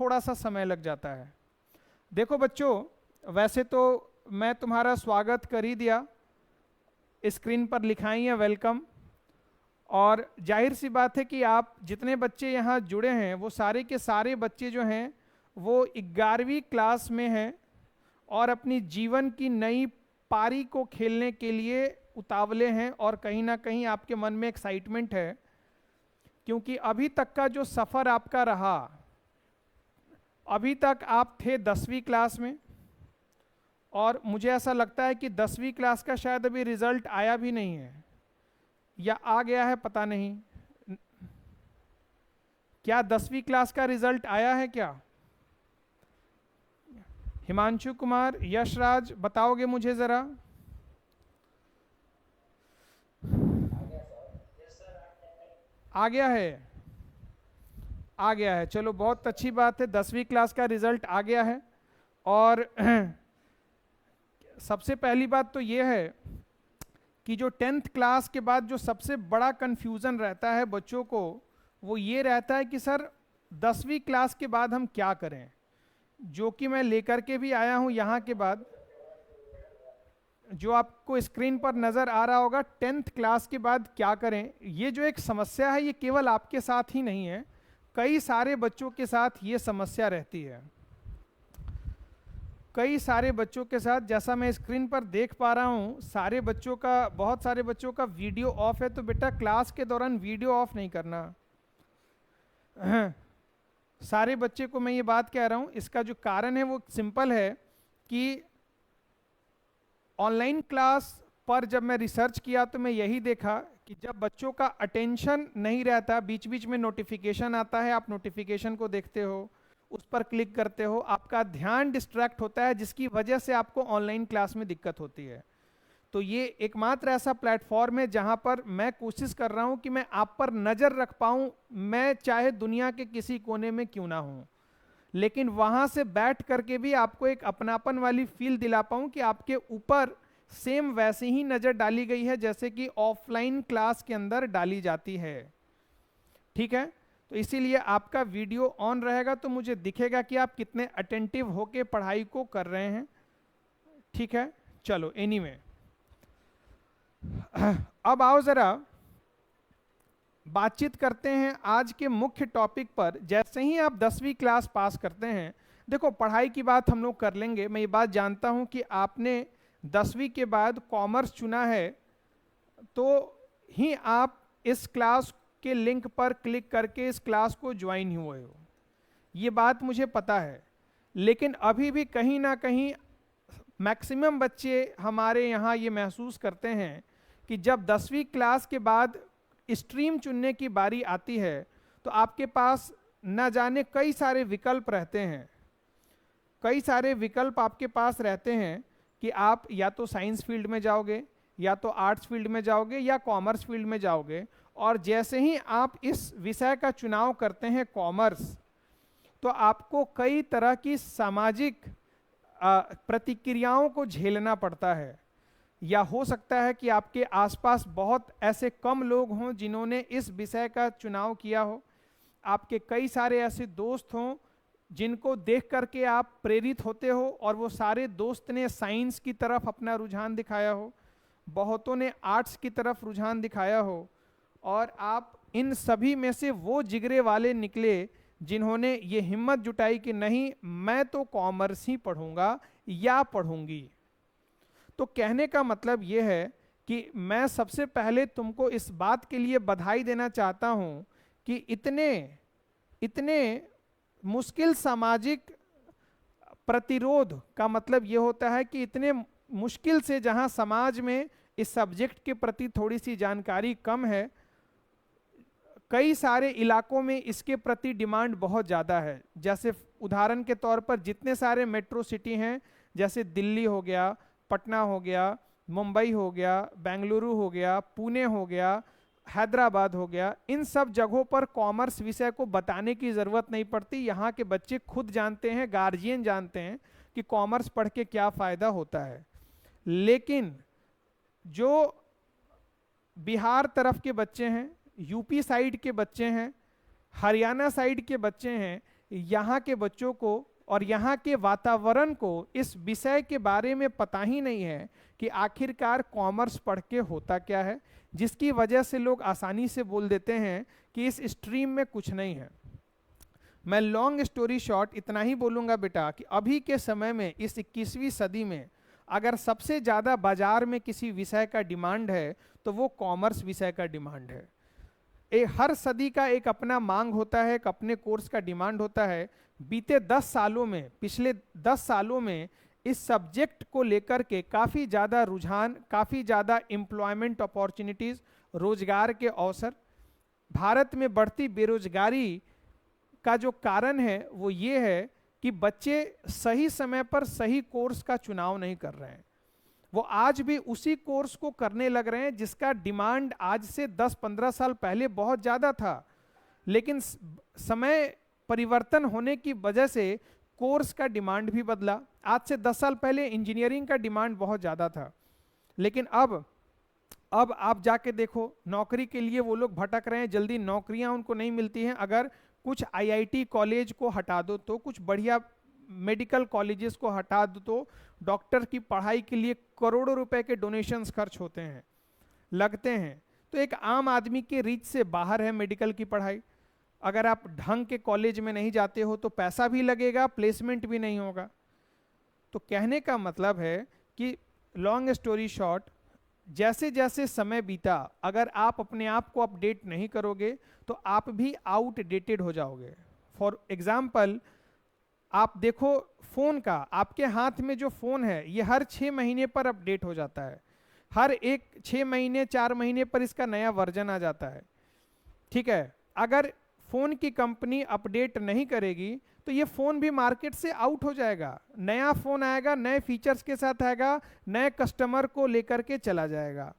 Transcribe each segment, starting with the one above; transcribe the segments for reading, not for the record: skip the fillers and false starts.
थोड़ा सा समय लग जाता है। देखो बच्चों, वैसे तो मैं तुम्हारा स्वागत कर ही दिया, स्क्रीन पर लिखाई है वेलकम, और जाहिर सी बात है कि आप जितने बच्चे यहाँ जुड़े हैं वो सारे के सारे बच्चे जो हैं वो 11वीं क्लास में हैं और अपनी जीवन की नई पारी को खेलने के लिए उतावले हैं, और कहीं ना कहीं आपके मन में एक्साइटमेंट है, क्योंकि अभी तक का जो सफ़र आपका रहा, अभी तक आप थे 10वीं क्लास में, और मुझे ऐसा लगता है कि 10वीं क्लास का शायद अभी रिजल्ट आया भी नहीं है, या आ गया है पता नहीं। क्या 10वीं क्लास का रिजल्ट आया है क्या? हिमांशु कुमार, यशराज, बताओगे मुझे जरा? आ गया है, आ गया है, चलो बहुत अच्छी बात है, 10वीं क्लास का रिजल्ट आ गया है। और सबसे पहली बात तो ये है कि जो 10th क्लास के बाद जो सबसे बड़ा कंफ्यूजन रहता है बच्चों को, वो ये रहता है कि सर 10वीं क्लास के बाद हम क्या करें, जो कि मैं लेकर के भी आया हूं यहाँ के बाद, जो आपको स्क्रीन पर नज़र आ रहा होगा, 10th क्लास के बाद क्या करें। ये जो एक समस्या है ये केवल आपके साथ ही नहीं है, कई सारे बच्चों के साथ ये समस्या रहती है, कई सारे बच्चों के साथ। जैसा मैं स्क्रीन पर देख पा रहा हूँ, सारे बच्चों का, बहुत सारे बच्चों का वीडियो ऑफ है, तो बेटा क्लास के दौरान वीडियो ऑफ नहीं करना। सारे बच्चे को मैं ये बात कह रहा हूँ, इसका जो कारण है वो सिंपल है कि ऑनलाइन क्लास पर जब मैं रिसर्च किया तो मैं यही देखा कि जब बच्चों का अटेंशन नहीं रहता, बीच बीच में नोटिफिकेशन आता है, आप नोटिफिकेशन को देखते हो, उस पर क्लिक करते हो, आपका ध्यान डिस्ट्रैक्ट होता है, जिसकी वजह से आपको ऑनलाइन क्लास में दिक्कत होती है। तो ये एकमात्र ऐसा प्लेटफॉर्म है जहां पर मैं कोशिश कर रहा हूं कि मैं आप पर नज़र रख पाऊं, मैं चाहे दुनिया के किसी कोने में क्यों ना हूं, लेकिन वहां से बैठ करके भी आपको एक अपनापन वाली फील दिला पाऊं कि आपके ऊपर सेम वैसे ही नज़र डाली गई है जैसे कि ऑफलाइन क्लास के अंदर डाली जाती है। ठीक है, तो इसीलिए आपका वीडियो ऑन रहेगा तो मुझे दिखेगा कि आप कितने अटेंटिव होके पढ़ाई को कर रहे हैं। ठीक है, चलो एनीवे, अब आओ जरा बातचीत करते हैं आज के मुख्य टॉपिक पर। जैसे ही आप 10वीं क्लास पास करते हैं, देखो पढ़ाई की बात हम लोग कर लेंगे, मैं ये बात जानता हूं कि आपने 10वीं के बाद कॉमर्स चुना है, तो ही आप इस क्लास के लिंक पर क्लिक करके इस क्लास को ज्वाइन हुए हो, ये बात मुझे पता है। लेकिन अभी भी कहीं ना कहीं मैक्सिमम बच्चे हमारे यहाँ ये महसूस करते हैं कि जब 10वीं क्लास के बाद स्ट्रीम चुनने की बारी आती है तो आपके पास न जाने कई सारे विकल्प रहते हैं, कई सारे विकल्प आपके पास रहते हैं कि आप या तो साइंस फील्ड में जाओगे, या तो आर्ट्स फील्ड में जाओगे, या कॉमर्स फील्ड में जाओगे। और जैसे ही आप इस विषय का चुनाव करते हैं कॉमर्स, तो आपको कई तरह की सामाजिक प्रतिक्रियाओं को झेलना पड़ता है, या हो सकता है कि आपके आसपास बहुत ऐसे कम लोग हों जिन्होंने इस विषय का चुनाव किया हो, आपके कई सारे ऐसे दोस्त हों जिनको देख करके आप प्रेरित होते हो, और वो सारे दोस्त ने साइंस की तरफ अपना रुझान दिखाया हो, बहुतों ने आर्ट्स की तरफ रुझान दिखाया हो, और आप इन सभी में से वो जिगरे वाले निकले जिन्होंने ये हिम्मत जुटाई कि नहीं, मैं तो कॉमर्स ही पढ़ूंगा या पढ़ूंगी। तो कहने का मतलब ये है कि मैं सबसे पहले तुमको इस बात के लिए बधाई देना चाहता हूं कि इतने मुश्किल सामाजिक प्रतिरोध का मतलब ये होता है कि इतने मुश्किल से जहां समाज में इस सब्जेक्ट के प्रति थोड़ी सी जानकारी कम है, कई सारे इलाकों में इसके प्रति डिमांड बहुत ज़्यादा है। जैसे उदाहरण के तौर पर जितने सारे मेट्रो सिटी हैं, जैसे दिल्ली हो गया, पटना हो गया, मुंबई हो गया, बेंगलुरु हो गया, पुणे हो गया, हैदराबाद हो गया, इन सब जगहों पर कॉमर्स विषय को बताने की ज़रूरत नहीं पड़ती। यहाँ के बच्चे खुद जानते हैं, गार्जियन जानते हैं कि कॉमर्स पढ़ के क्या फ़ायदा होता है। लेकिन जो बिहार तरफ के बच्चे हैं, यूपी साइड के बच्चे हैं, हरियाणा साइड के बच्चे हैं, यहाँ के बच्चों को और यहाँ के वातावरण को इस विषय के बारे में पता ही नहीं है कि आखिरकार कॉमर्स पढ़ के होता क्या है, जिसकी वजह से लोग आसानी से बोल देते हैं कि इस स्ट्रीम में कुछ नहीं है। मैं लॉन्ग स्टोरी शॉर्ट इतना ही बोलूँगा बेटा कि अभी के समय में इस 21वीं सदी में अगर सबसे ज़्यादा बाजार में किसी विषय का डिमांड है तो वो कॉमर्स विषय का डिमांड है। हर सदी का एक अपना मांग होता है, एक अपने कोर्स का डिमांड होता है। बीते 10 सालों में, पिछले 10 सालों में इस सब्जेक्ट को लेकर के काफ़ी ज़्यादा रुझान, काफ़ी ज़्यादा एम्प्लॉयमेंट अपॉर्चुनिटीज़, रोजगार के अवसर, भारत में बढ़ती बेरोजगारी का जो कारण है वो ये है कि बच्चे सही समय पर सही कोर्स का चुनाव नहीं कर रहे हैं। वो आज भी उसी कोर्स को करने लग रहे हैं जिसका डिमांड आज से 10-15 साल पहले बहुत ज़्यादा था, लेकिन समय परिवर्तन होने की वजह से कोर्स का डिमांड भी बदला। आज से 10 साल पहले इंजीनियरिंग का डिमांड बहुत ज़्यादा था, लेकिन अब आप जाके देखो नौकरी के लिए वो लोग भटक रहे हैं, जल्दी नौकरियां उनको नहीं मिलती हैं। अगर कुछ आईआईटी कॉलेज को हटा दो तो, कुछ बढ़िया मेडिकल कॉलेजेस को हटा दो तो डॉक्टर की पढ़ाई के लिए करोड़ों रुपए के डोनेशंस खर्च होते हैं, लगते हैं। तो एक आम आदमी के रीच से बाहर है मेडिकल की पढ़ाई। अगर आप ढंग के कॉलेज में नहीं जाते हो तो पैसा भी लगेगा, प्लेसमेंट भी नहीं होगा। तो कहने का मतलब है कि लॉन्ग स्टोरी शॉर्ट, जैसे जैसे समय बीता, अगर आप अपने आप को अपडेट नहीं करोगे तो आप भी आउटडेटेड हो जाओगे। फॉर एग्जाम्पल आप देखो फ़ोन का, आपके हाथ में जो फ़ोन है ये हर 6 महीने पर अपडेट हो जाता है। हर एक 6 महीने 4 महीने पर इसका नया वर्जन आ जाता है। ठीक है, अगर फ़ोन की कंपनी अपडेट नहीं करेगी तो ये फ़ोन भी मार्केट से आउट हो जाएगा। नया फ़ोन आएगा, नए फीचर्स के साथ आएगा, नए कस्टमर को लेकर के चला जाएगा।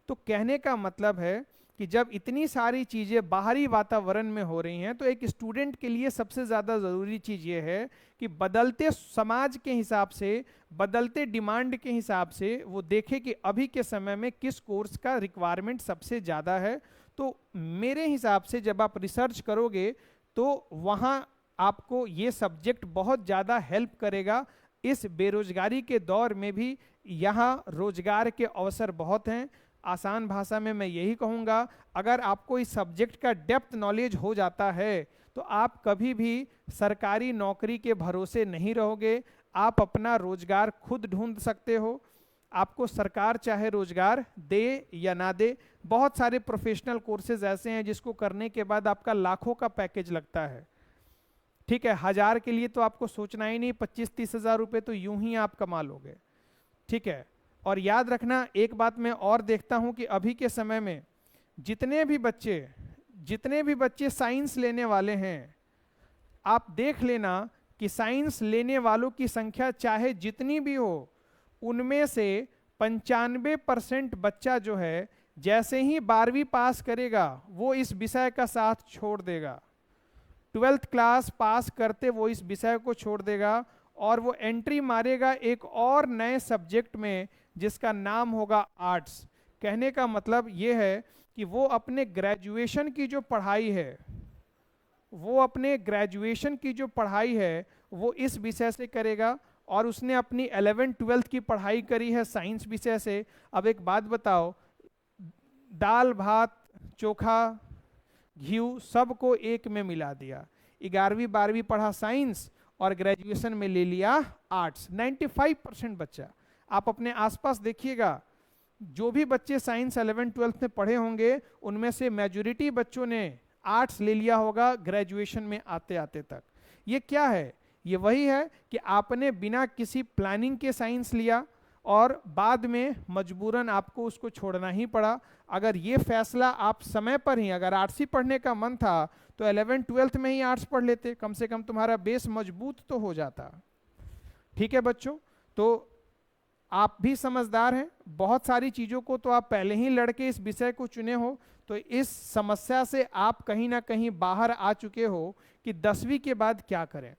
तो कहने का मतलब है कि जब इतनी सारी चीज़ें बाहरी वातावरण में हो रही हैं तो एक स्टूडेंट के लिए सबसे ज़्यादा ज़रूरी चीज़ ये है कि बदलते समाज के हिसाब से, बदलते डिमांड के हिसाब से वो देखे कि अभी के समय में किस कोर्स का रिक्वायरमेंट सबसे ज़्यादा है। तो मेरे हिसाब से जब आप रिसर्च करोगे तो वहाँ आपको ये सब्जेक्ट बहुत ज़्यादा हेल्प करेगा। इस बेरोजगारी के दौर में भी यहाँ रोजगार के अवसर बहुत हैं। आसान भाषा में मैं यही कहूँगा, अगर आपको इस सब्जेक्ट का डेप्थ नॉलेज हो जाता है तो आप कभी भी सरकारी नौकरी के भरोसे नहीं रहोगे। आप अपना रोजगार खुद ढूंढ सकते हो। आपको सरकार चाहे रोजगार दे या ना दे, बहुत सारे प्रोफेशनल कोर्सेज ऐसे हैं जिसको करने के बाद आपका लाखों का पैकेज लगता है। ठीक है, 1000 के लिए तो आपको सोचना ही नहीं, 25-30 हज़ार रुपये तो यूं ही आप कमा लोगे। ठीक है, और याद रखना एक बात मैं और देखता हूं कि अभी के समय में जितने भी बच्चे साइंस लेने वाले हैं, आप देख लेना कि साइंस लेने वालों की संख्या चाहे जितनी भी हो, उनमें से 95% बच्चा जो है जैसे ही 12वीं पास करेगा वो इस विषय का साथ छोड़ देगा। 12th क्लास पास करते वो इस विषय को छोड़ देगा और वो एंट्री मारेगा एक और नए सब्जेक्ट में जिसका नाम होगा आर्ट्स। कहने का मतलब ये है कि वो अपने ग्रेजुएशन की जो पढ़ाई है वो इस विषय से करेगा, और उसने अपनी 11th-12th की पढ़ाई करी है साइंस विषय से। अब एक बात बताओ, दाल भात चोखा घी सबको एक में मिला दिया, 11वीं 12वीं पढ़ा साइंस और ग्रेजुएशन में ले लिया आर्ट्स। 95% बच्चा, आप अपने आसपास देखिएगा, जो भी बच्चे साइंस 11th-12th में पढ़े होंगे उनमें से मेजॉरिटी बच्चों ने आर्ट्स ले लिया होगा ग्रेजुएशन में आते आते तक। ये क्या है? ये वही है कि आपने बिना किसी प्लानिंग के साइंस लिया और बाद में मजबूरन आपको उसको छोड़ना ही पड़ा। अगर ये फैसला आप समय पर ही, अगर आर्ट्स ही पढ़ने का मन था तो 11th-12th में ही आर्ट्स पढ़ लेते, कम से कम तुम्हारा बेस मजबूत तो हो जाता। ठीक है बच्चों, तो आप भी समझदार हैं, बहुत सारी चीज़ों को तो आप पहले ही लड़के इस विषय को चुने हो, तो इस समस्या से आप कहीं ना कहीं बाहर आ चुके हो कि 10वीं के बाद क्या करें।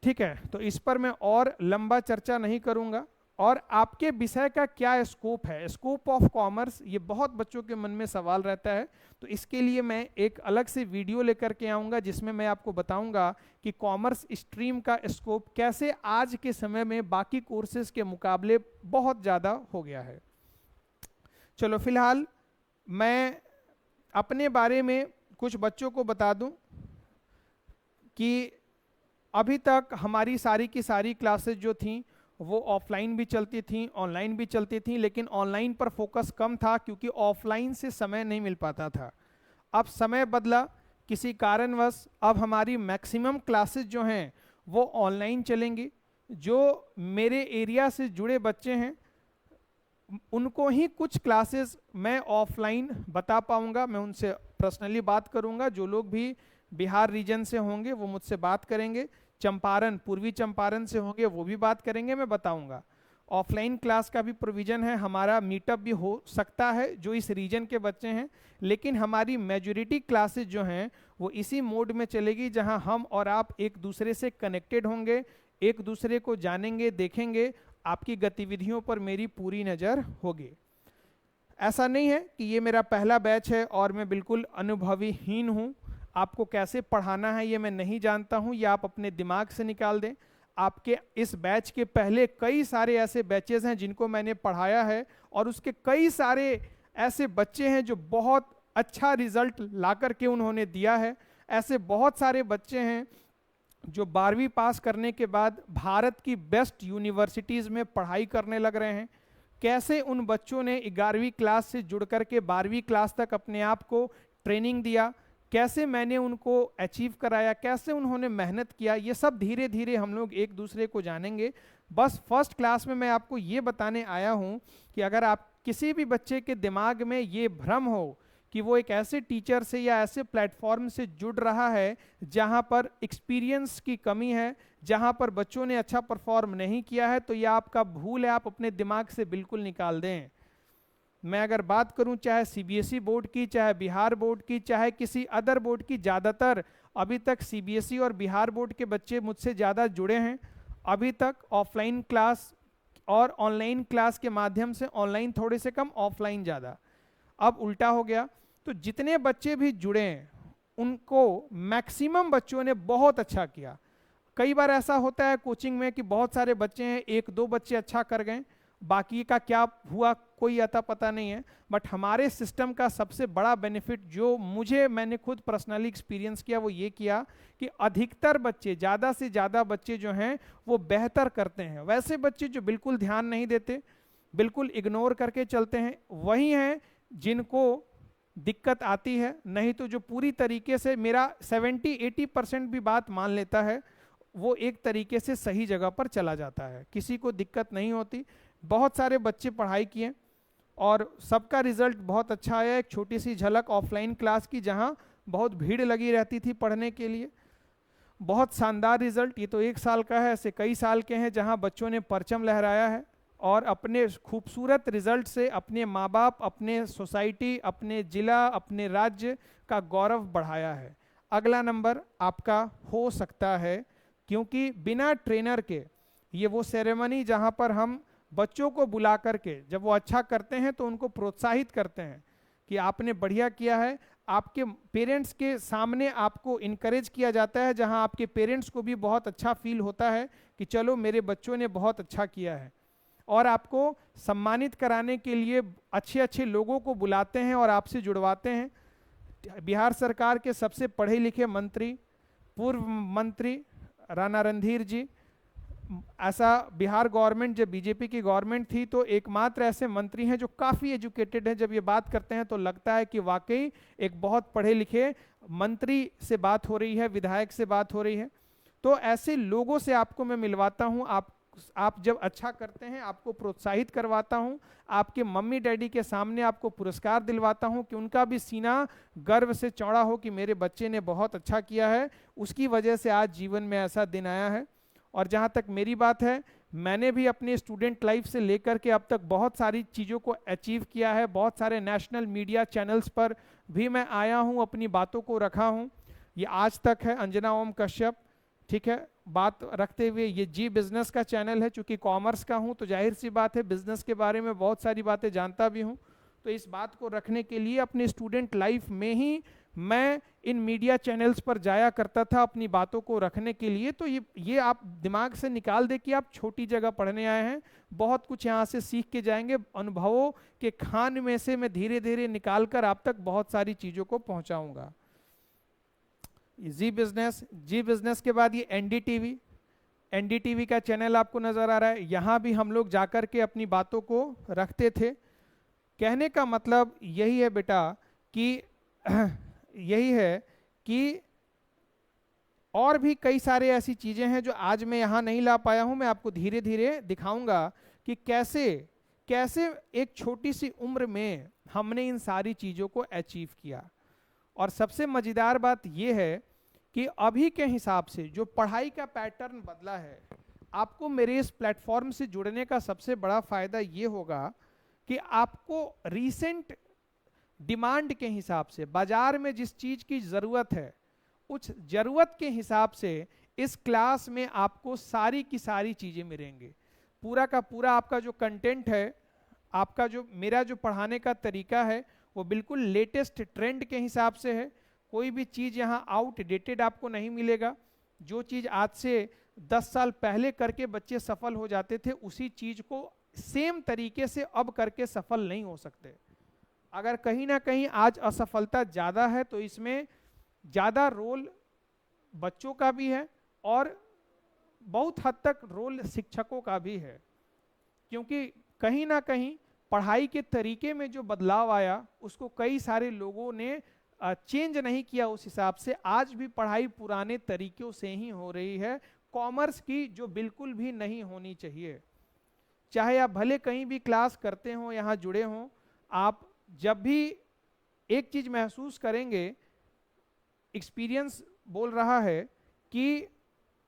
ठीक है, तो इस पर मैं और लंबा चर्चा नहीं करूंगा। और आपके विषय का क्या स्कोप है, स्कोप ऑफ कॉमर्स, ये बहुत बच्चों के मन में सवाल रहता है। तो इसके लिए मैं एक अलग से वीडियो लेकर के आऊँगा जिसमें मैं आपको बताऊँगा कि कॉमर्स स्ट्रीम का स्कोप कैसे आज के समय में बाकी कोर्सेज के मुकाबले बहुत ज़्यादा हो गया है। चलो फिलहाल मैं अपने बारे में कुछ बच्चों को बता दूं कि अभी तक हमारी सारी की सारी क्लासेस जो थीं वो ऑफलाइन भी चलती थीं, ऑनलाइन भी चलती थीं, लेकिन ऑनलाइन पर फोकस कम था क्योंकि ऑफलाइन से समय नहीं मिल पाता था। अब समय बदला किसी कारणवश, अब हमारी मैक्सिमम क्लासेस जो हैं वो ऑनलाइन चलेंगी। जो मेरे एरिया से जुड़े बच्चे हैं उनको ही कुछ क्लासेस मैं ऑफलाइन बता पाऊंगा, मैं उनसे पर्सनली बात करूंगा। जो लोग भी बिहार रीजन से होंगे वो मुझसे बात करेंगे, चंपारण, पूर्वी चंपारण से होंगे वो भी बात करेंगे, मैं बताऊंगा। ऑफलाइन क्लास का भी प्रोविज़न है, हमारा मीटअप भी हो सकता है जो इस रीजन के बच्चे हैं, लेकिन हमारी मेजॉरिटी क्लासेस जो हैं वो इसी मोड में चलेगी जहां हम और आप एक दूसरे से कनेक्टेड होंगे, एक दूसरे को जानेंगे, देखेंगे, आपकी गतिविधियों पर मेरी पूरी नज़र होगी। ऐसा नहीं है कि ये मेरा पहला बैच है और मैं बिल्कुल अनुभवीहीन हूँ, आपको कैसे पढ़ाना है ये मैं नहीं जानता हूँ, ये आप अपने दिमाग से निकाल दें। आपके इस बैच के पहले कई सारे ऐसे बैचेस हैं जिनको मैंने पढ़ाया है और उसके कई सारे ऐसे बच्चे हैं जो बहुत अच्छा रिजल्ट ला करके उन्होंने दिया है। ऐसे बहुत सारे बच्चे हैं जो 12वीं पास करने के बाद भारत की बेस्ट यूनिवर्सिटीज़ में पढ़ाई करने लग रहे हैं। कैसे उन बच्चों ने 11वीं क्लास से जुड़ करके 12वीं क्लास तक अपने आप को ट्रेनिंग दिया, कैसे मैंने उनको अचीव कराया, कैसे उन्होंने मेहनत किया, ये सब धीरे धीरे हम लोग एक दूसरे को जानेंगे। बस फर्स्ट क्लास में मैं आपको ये बताने आया हूँ कि अगर आप किसी भी बच्चे के दिमाग में ये भ्रम हो कि वो एक ऐसे टीचर से या ऐसे प्लेटफॉर्म से जुड़ रहा है जहाँ पर एक्सपीरियंस की कमी है, जहाँ पर बच्चों ने अच्छा परफॉर्म नहीं किया है, तो यह आपका भूल है, आप अपने दिमाग से बिल्कुल निकाल दें। मैं अगर बात करूं चाहे सीबीएसई बोर्ड की, चाहे बिहार बोर्ड की, चाहे किसी अदर बोर्ड की, ज़्यादातर अभी तक सीबीएसई और बिहार बोर्ड के बच्चे मुझसे ज़्यादा जुड़े हैं। अभी तक ऑफलाइन क्लास और ऑनलाइन क्लास के माध्यम से, ऑनलाइन थोड़े से कम, ऑफलाइन ज़्यादा। अब उल्टा हो गया, तो जितने बच्चे भी जुड़े हैं उनको मैक्सिमम बच्चों ने बहुत अच्छा किया। कई बार ऐसा होता है कोचिंग में कि बहुत सारे बच्चे हैं, एक दो बच्चे अच्छा कर गए, बाकी का क्या हुआ कोई अता पता नहीं है। बट हमारे सिस्टम का सबसे बड़ा बेनिफिट जो मैंने खुद पर्सनली एक्सपीरियंस किया वो ये किया कि अधिकतर बच्चे, ज़्यादा से ज़्यादा बच्चे जो हैं वो बेहतर करते हैं। वैसे बच्चे जो बिल्कुल ध्यान नहीं देते, बिल्कुल इग्नोर करके चलते हैं, वही हैं जिनको दिक्कत आती है। नहीं तो जो पूरी तरीके से मेरा 70-80% भी बात मान लेता है वो एक तरीके से सही जगह पर चला जाता है, किसी को दिक्कत नहीं होती। बहुत सारे बच्चे पढ़ाई किए और सबका रिजल्ट बहुत अच्छा आया। एक छोटी सी झलक ऑफलाइन क्लास की जहां बहुत भीड़ लगी रहती थी पढ़ने के लिए, बहुत शानदार रिजल्ट। ये तो 1 साल का है, ऐसे कई साल के हैं जहां बच्चों ने परचम लहराया है और अपने खूबसूरत रिजल्ट से अपने माँ बाप, अपने सोसाइटी, अपने ज़िला, अपने राज्य का गौरव बढ़ाया है। अगला नंबर आपका हो सकता है, क्योंकि बिना ट्रेनर के ये वो सेरेमनी जहाँ पर हम बच्चों को बुला करके जब वो अच्छा करते हैं तो उनको प्रोत्साहित करते हैं कि आपने बढ़िया किया है, आपके पेरेंट्स के सामने आपको इनकरेज किया जाता है, जहां आपके पेरेंट्स को भी बहुत अच्छा फील होता है कि चलो मेरे बच्चों ने बहुत अच्छा किया है। और आपको सम्मानित कराने के लिए अच्छे अच्छे लोगों को बुलाते हैं और आपसे जुड़वाते हैं। बिहार सरकार के सबसे पढ़े लिखे मंत्री, पूर्व मंत्री राणा रणधीर जी, ऐसा बिहार गवर्नमेंट जब बीजेपी की गवर्नमेंट थी तो एकमात्र ऐसे मंत्री हैं जो काफ़ी एजुकेटेड हैं। जब ये बात करते हैं तो लगता है कि वाकई एक बहुत पढ़े लिखे मंत्री से बात हो रही है, विधायक से बात हो रही है। तो ऐसे लोगों से आपको मैं मिलवाता हूँ, आप जब अच्छा करते हैं आपको प्रोत्साहित करवाता हूँ, आपके मम्मी डैडी के सामने आपको पुरस्कार दिलवाता हूँ कि उनका भी सीना गर्व से चौड़ा हो कि मेरे बच्चे ने बहुत अच्छा किया है, उसकी वजह से आज जीवन में ऐसा दिन आया है। और जहाँ तक मेरी बात है, मैंने भी अपने स्टूडेंट लाइफ से लेकर के अब तक बहुत सारी चीज़ों को अचीव किया है, बहुत सारे नेशनल मीडिया चैनल्स पर भी मैं आया हूँ, अपनी बातों को रखा हूँ। ये आज तक है अंजना ओम कश्यप, ठीक है, बात रखते हुए, ये जी बिजनेस का चैनल है, चूंकि कॉमर्स का हूँ तो जाहिर सी बात है बिजनेस के बारे में बहुत सारी बातें जानता भी हूँ। तो इस बात को रखने के लिए अपने स्टूडेंट लाइफ में ही मैं इन मीडिया चैनल्स पर जाया करता था अपनी बातों को रखने के लिए। तो ये आप दिमाग से निकाल दे कि आप छोटी जगह पढ़ने आए हैं, बहुत कुछ यहाँ से सीख के जाएंगे। अनुभवों के खान में से मैं धीरे धीरे निकाल कर आप तक बहुत सारी चीज़ों को पहुँचाऊँगा। जी बिजनेस के बाद ये एनडीटीवी, एनडीटीवी का चैनल आपको नज़र आ रहा है। यहाँ भी हम लोग जाकर के अपनी बातों को रखते थे। कहने का मतलब यही है बेटा कि यही है कि और भी कई सारे ऐसी चीज़ें हैं जो आज मैं यहाँ नहीं ला पाया हूँ। मैं आपको धीरे धीरे दिखाऊंगा कि कैसे कैसे एक छोटी सी उम्र में हमने इन सारी चीज़ों को अचीव किया। और सबसे मज़ेदार बात यह है कि अभी के हिसाब से जो पढ़ाई का पैटर्न बदला है, आपको मेरे इस प्लेटफॉर्म से जुड़ने का सबसे बड़ा फ़ायदा ये होगा कि आपको रीसेंट डिमांड के हिसाब से बाजार में जिस चीज़ की ज़रूरत है, उस ज़रूरत के हिसाब से इस क्लास में आपको सारी की सारी चीज़ें मिलेंगी। पूरा का पूरा आपका जो कंटेंट है, आपका जो मेरा जो पढ़ाने का तरीका है वो बिल्कुल लेटेस्ट ट्रेंड के हिसाब से है। कोई भी चीज़ यहाँ आउटडेटेड आपको नहीं मिलेगा। जो चीज़ आज से 10 साल पहले करके बच्चे सफल हो जाते थे, उसी चीज़ को सेम तरीके से अब करके सफल नहीं हो सकते। अगर कहीं ना कहीं आज असफलता ज़्यादा है तो इसमें ज़्यादा रोल बच्चों का भी है और बहुत हद तक रोल शिक्षकों का भी है, क्योंकि कहीं ना कहीं पढ़ाई के तरीके में जो बदलाव आया उसको कई सारे लोगों ने चेंज नहीं किया। उस हिसाब से आज भी पढ़ाई पुराने तरीक़ों से ही हो रही है, कॉमर्स की जो बिल्कुल भी नहीं होनी चाहिए। चाहे आप भले कहीं भी क्लास करते हो, यहाँ जुड़े हों, आप जब भी एक चीज़ महसूस करेंगे, एक्सपीरियंस बोल रहा है कि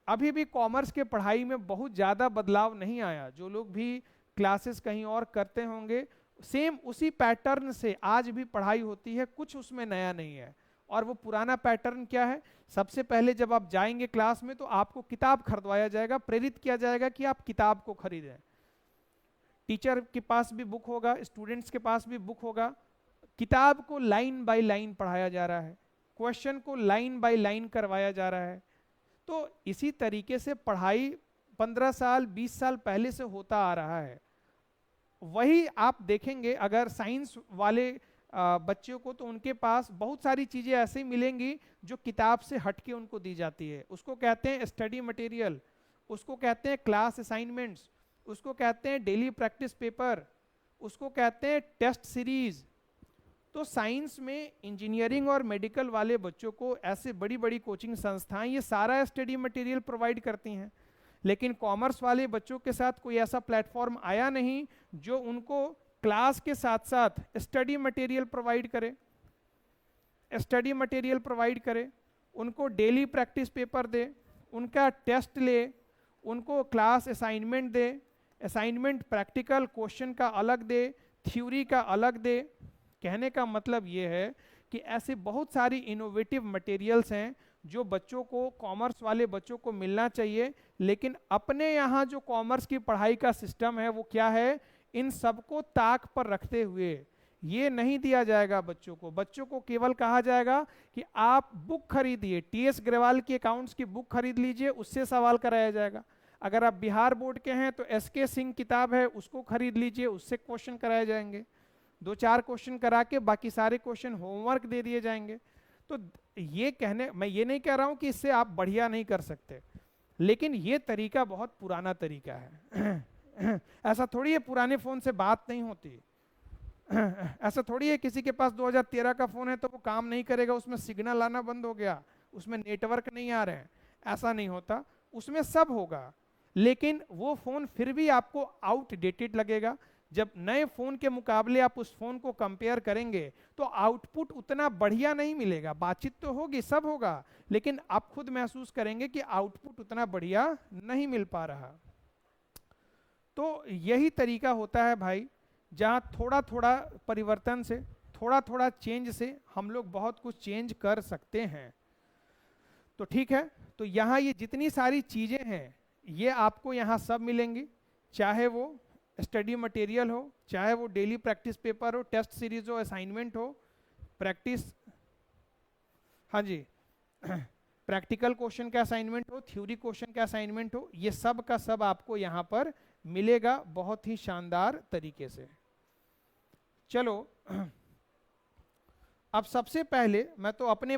अभी भी कॉमर्स के पढ़ाई में बहुत ज़्यादा बदलाव नहीं आया। जो लोग भी क्लासेस कहीं और करते होंगे, सेम उसी पैटर्न से आज भी पढ़ाई होती है, कुछ उसमें नया नहीं है। और वो पुराना पैटर्न क्या है? सबसे पहले जब आप जाएंगे क्लास में तो आपको किताब खरीदवाया जाएगा, प्रेरित किया जाएगा कि आप किताब को खरीदें। टीचर के पास भी बुक होगा, स्टूडेंट्स के पास भी बुक होगा। किताब को लाइन बाय लाइन पढ़ाया जा रहा है, क्वेश्चन को लाइन बाय लाइन करवाया जा रहा है। तो इसी तरीके से पढ़ाई 15 साल 20 साल पहले से होता आ रहा है। वही आप देखेंगे अगर साइंस वाले बच्चों को, तो उनके पास बहुत सारी चीज़ें ऐसे मिलेंगी जो किताब से हटके उनको दी जाती है। उसको कहते हैं स्टडी मटेरियल, उसको कहते हैं क्लास असाइनमेंट्स, उसको कहते हैं डेली प्रैक्टिस पेपर, उसको कहते हैं टेस्ट सीरीज। तो साइंस में इंजीनियरिंग और मेडिकल वाले बच्चों को ऐसे बड़ी बड़ी कोचिंग संस्थाएं ये सारा स्टडी मटेरियल प्रोवाइड करती हैं। लेकिन कॉमर्स वाले बच्चों के साथ कोई ऐसा प्लेटफॉर्म आया नहीं जो उनको क्लास के साथ साथ स्टडी मटेरियल प्रोवाइड करे, उनको डेली प्रैक्टिस पेपर दे, उनका टेस्ट ले, उनको क्लास असाइनमेंट दे, असाइनमेंट प्रैक्टिकल क्वेश्चन का अलग दे, थ्योरी का अलग दे। कहने का मतलब ये है कि ऐसे बहुत सारी इनोवेटिव मटेरियल्स हैं जो बच्चों को, कॉमर्स वाले बच्चों को मिलना चाहिए। लेकिन अपने यहाँ जो कॉमर्स की पढ़ाई का सिस्टम है वो क्या है, इन सबको ताक पर रखते हुए ये नहीं दिया जाएगा बच्चों को। बच्चों को केवल कहा जाएगा कि आप बुक खरीदिए, टीएस ग्रेवाल की अकाउंट्स की बुक खरीद लीजिए, उससे सवाल कराया जाएगा। अगर आप बिहार बोर्ड के हैं तो एसके सिंह किताब है, उसको खरीद लीजिए, उससे क्वेश्चन कराए जाएंगे। 2-4 क्वेश्चन करा के बाकी सारे क्वेश्चन होमवर्क दे दिए जाएंगे। तो ये कहने, मैं ये नहीं कह रहा हूँ कि इससे आप बढ़िया नहीं कर सकते, लेकिन ये तरीका बहुत पुराना तरीका है। ऐसा थोड़ी है पुराने फ़ोन से बात नहीं होती, ऐसा थोड़ी है किसी के पास 2013 का फ़ोन है तो वो काम नहीं करेगा, उसमें सिग्नल आना बंद हो गया, उसमें नेटवर्क नहीं आ रहे हैं। ऐसा नहीं होता, उसमें सब होगा, लेकिन वो फ़ोन फिर भी आपको आउटडेटेड लगेगा। जब नए फ़ोन के मुकाबले आप उस फ़ोन को कंपेयर करेंगे तो आउटपुट उतना बढ़िया नहीं मिलेगा। बातचीत तो होगी, सब होगा, लेकिन आप खुद महसूस करेंगे कि आउटपुट उतना बढ़िया नहीं मिल पा रहा। तो यही तरीका होता है भाई, जहाँ थोड़ा थोड़ा परिवर्तन से, थोड़ा थोड़ा चेंज से हम लोग बहुत कुछ चेंज कर सकते हैं। तो ठीक है, तो यहाँ ये जितनी सारी चीजें हैं ये आपको यहाँ सब मिलेंगी, चाहे वो स्टडी मटेरियल हो, चाहे वो डेली प्रैक्टिस पेपर हो, टेस्ट सीरीज हो, असाइनमेंट हो, प्रैक्टिस, हाँ जी, प्रैक्टिकल क्वेश्चन का असाइनमेंट हो, थ्योरी क्वेश्चन का असाइनमेंट हो, ये सब का सब आपको यहाँ पर मिलेगा बहुत ही शानदार तरीके से। चलो अब सबसे पहले मैं तो अपने